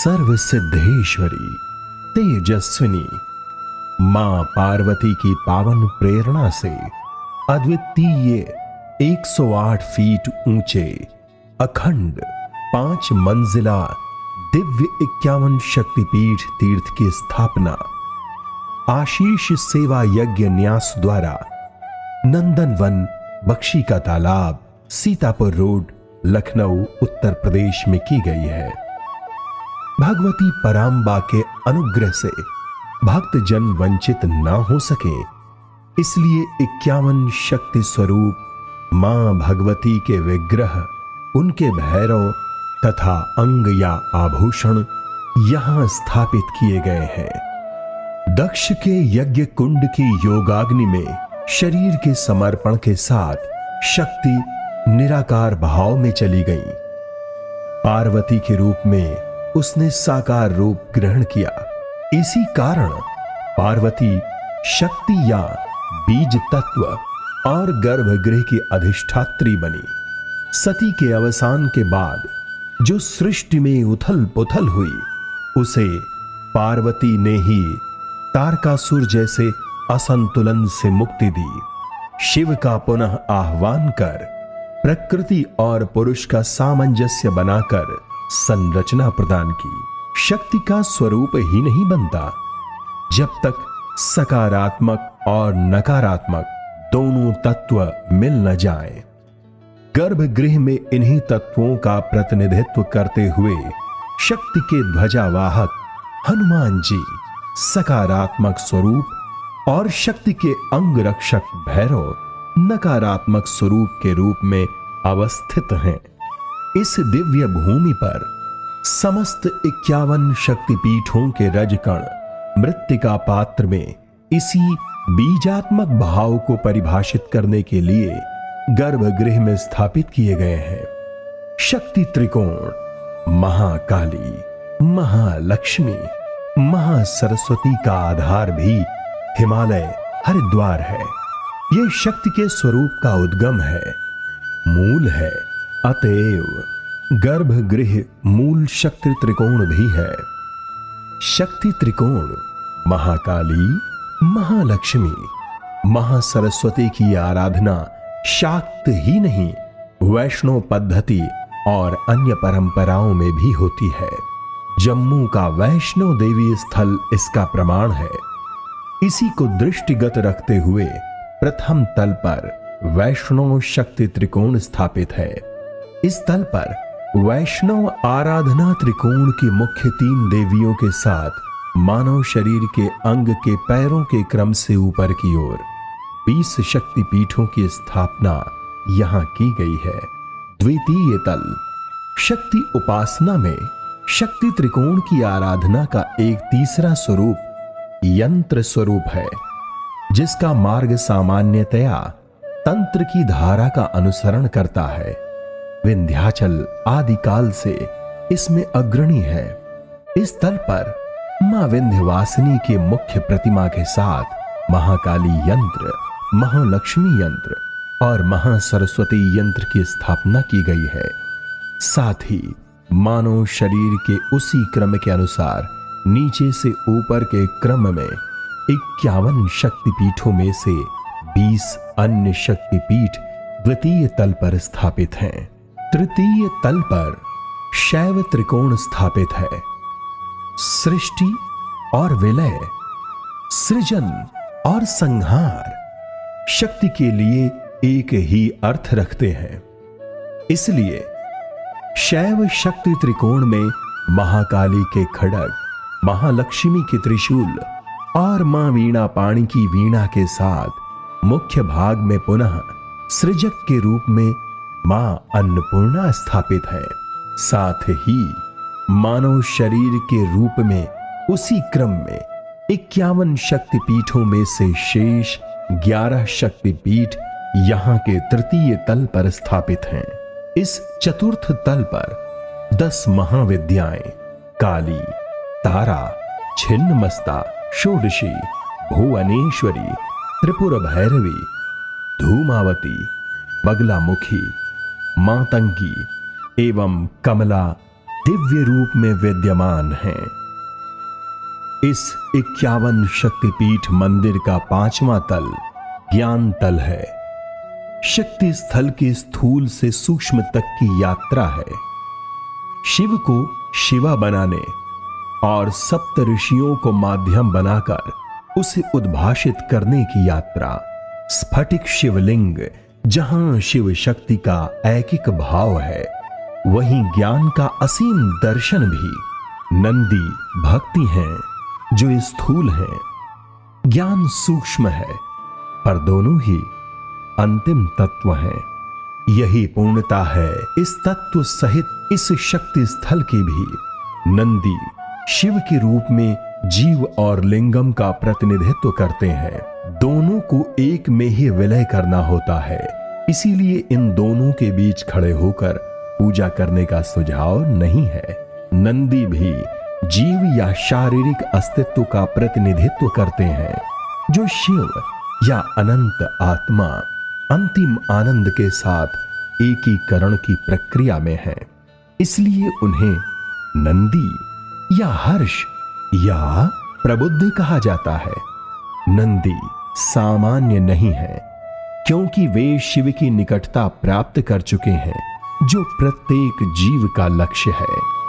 सर्वसिद्धेश्वरी तेजस्विनी मां पार्वती की पावन प्रेरणा से अद्वितीय 108 फीट ऊंचे अखंड 5 मंजिला दिव्य 51 शक्तिपीठ तीर्थ की स्थापना आशीष सेवा यज्ञ न्यास द्वारा नंदनवन बख्शी का तालाब सीतापुर रोड लखनऊ उत्तर प्रदेश में की गई है। भगवती पराम्बा के अनुग्रह से भक्तजन वंचित ना हो सके, इसलिए 51 शक्ति स्वरूप मां भगवती के विग्रह, उनके भैरव तथा अंग या आभूषण यहां स्थापित किए गए हैं। दक्ष के यज्ञ कुंड की योगाग्नि में शरीर के समर्पण के साथ शक्ति निराकार भाव में चली गई। पार्वती के रूप में उसने साकार रूप ग्रहण किया। इसी कारण पार्वती शक्ति या बीज तत्व और गर्भगृह की अधिष्ठात्री बनी। सती के अवसान के बाद जो सृष्टि में उथल पुथल हुई, उसे पार्वती ने ही तारकासुर जैसे असंतुलन से मुक्ति दी। शिव का पुनः आह्वान कर प्रकृति और पुरुष का सामंजस्य बनाकर संरचना प्रदान की। शक्ति का स्वरूप ही नहीं बनता जब तक सकारात्मक और नकारात्मक दोनों तत्व मिल न जाएं। गर्भगृह में इन्हीं तत्वों का प्रतिनिधित्व करते हुए शक्ति के ध्वजावाहक हनुमान जी सकारात्मक स्वरूप और शक्ति के अंग रक्षक भैरव नकारात्मक स्वरूप के रूप में अवस्थित हैं। इस दिव्य भूमि पर समस्त 51 शक्तिपीठों के रजकण मृत्तिका पात्र में इसी बीजात्मक भाव को परिभाषित करने के लिए गर्भगृह में स्थापित किए गए हैं। शक्ति त्रिकोण महाकाली, महालक्ष्मी, महासरस्वती का आधार भी हिमालय हरिद्वार है। यह शक्ति के स्वरूप का उद्गम है, मूल है। अतएव गर्भगृह मूल शक्ति त्रिकोण भी है। शक्ति त्रिकोण महाकाली, महालक्ष्मी, महासरस्वती की आराधना शाक्त ही नहीं, वैष्णव पद्धति और अन्य परंपराओं में भी होती है। जम्मू का वैष्णव देवी स्थल इसका प्रमाण है। इसी को दृष्टिगत रखते हुए प्रथम तल पर वैष्णव शक्ति त्रिकोण स्थापित है। इस तल पर वैष्णव आराधना त्रिकोण की मुख्य 3 देवियों के साथ मानव शरीर के अंग के पैरों के क्रम से ऊपर की ओर 20 शक्तिपीठों की स्थापना यहां की गई है। द्वितीय तल शक्ति उपासना में शक्ति त्रिकोण की आराधना का एक तीसरा स्वरूप यंत्र स्वरूप है, जिसका मार्ग सामान्यतया तंत्र की धारा का अनुसरण करता है। विंध्याचल आदिकाल से इसमें अग्रणी है। इस तल पर मां विंध्यवासिनी के मुख्य प्रतिमा के साथ महाकाली यंत्र, महालक्ष्मी यंत्र और महासरस्वती यंत्र की स्थापना की गई है। साथ ही मानव शरीर के उसी क्रम के अनुसार नीचे से ऊपर के क्रम में 51 शक्तिपीठों में से 20 अन्य शक्तिपीठ द्वितीय तल पर स्थापित हैं। तृतीय तल पर शैव त्रिकोण स्थापित है। सृष्टि और विलय, सृजन और संहार शक्ति के लिए एक ही अर्थ रखते हैं। इसलिए शैव शक्ति त्रिकोण में महाकाली के खड्ग, महालक्ष्मी के त्रिशूल और मां वीणा पाणी की वीणा के साथ मुख्य भाग में पुनः सृजक के रूप में मां अन्नपूर्णा स्थापित है। साथ ही मानव शरीर के रूप में उसी क्रम में 51 शक्तिपीठों में से शेष 11 शक्तिपीठ यहां के तृतीय तल पर स्थापित हैं। इस चतुर्थ तल पर 10 महाविद्याएं काली, तारा, छिन्नमस्ता, षोडशी, भुवनेश्वरी, त्रिपुर भैरवी, धूमावती, बगलामुखी, मातंगी एवं कमला दिव्य रूप में विद्यमान हैं। इस 51 शक्तिपीठ मंदिर का 5वां तल ज्ञान तल है। शक्ति स्थल के स्थूल से सूक्ष्म तक की यात्रा है। शिव को शिवा बनाने और सप्त ऋषियों को माध्यम बनाकर उसे उद्भाषित करने की यात्रा। स्फटिक शिवलिंग जहां शिव शक्ति का ऐकिक भाव है, वहीं ज्ञान का असीम दर्शन भी। नंदी भक्ति हैं जो स्थूल हैं, ज्ञान सूक्ष्म है, पर दोनों ही अंतिम तत्व हैं। यही पूर्णता है इस तत्व सहित इस शक्ति स्थल की भी। नंदी शिव के रूप में जीव और लिंगम का प्रतिनिधित्व करते हैं। दोनों को एक में ही विलय करना होता है, इसीलिए इन दोनों के बीच खड़े होकर पूजा करने का सुझाव नहीं है। नंदी भी जीव या शारीरिक अस्तित्व का प्रतिनिधित्व करते हैं, जो शिव या अनंत आत्मा अंतिम आनंद के साथ एकीकरण की प्रक्रिया में है। इसलिए उन्हें नंदी या हर्ष या प्रबुद्ध कहा जाता है। नंदी सामान्य नहीं है, क्योंकि वे शिव की निकटता प्राप्त कर चुके हैं, जो प्रत्येक जीव का लक्ष्य है।